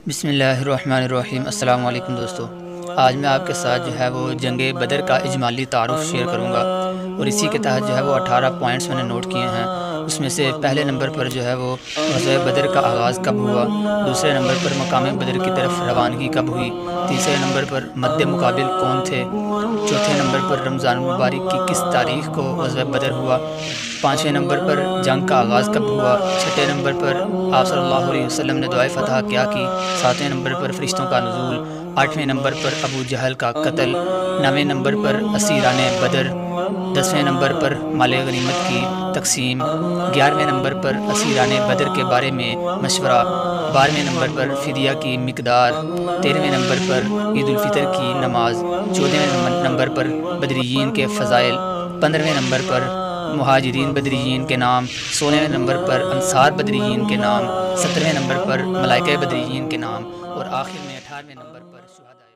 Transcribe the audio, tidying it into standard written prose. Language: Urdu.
بسم اللہ الرحمن الرحیم۔ السلام علیکم دوستو، آج میں آپ کے ساتھ وہ جنگ بدر کا اجمالی تعارف شیئر کروں گا، اور اسی کے تحت وہ 18 پوائنٹس میں نے نوٹ کیے ہیں۔ اس میں سے پہلے نمبر پر وہ غزوہ بدر کا آغاز کب ہوا، دوسرے نمبر پر مقام بدر کی طرف روانگی کب ہوئی، تیسرے نمبر پر مد مقابل کون تھے، چوتھے نمبر پر رمضان المبارک کی کس تاریخ کو غزوہ بدر ہوا، پانچویں نمبر پر جنگ کا آغاز کب ہوا، چھٹے نمبر پر آپ صلی اللہ علیہ وسلم نے دعائے فتح کیا کی، ساتویں نمبر پر فرشتوں کا نزول، آٹھویں نمبر پر ابو جہل کا قتل، نویں نمبر پر اسیران بدر، 10ویں نمبر پر مال غنیمت کی تقسیم، 11ویں نمبر پر اسیران بدر کے بارے میں مشورہ، 12ویں نمبر پر فدیہ کی مقدار، 13ویں نمبر پر عید الفطر کی نماز، 14ویں نمبر پر بدریین کے فضائل، 15ویں نمبر پر مہاجرین بدریین کے نام، 16ویں نمبر پر انصار بدریین کے نام، 17ویں نمبر پر ملائکہ بدریین کے نام، اور آخر میں 18ویں نمبر پر شہداء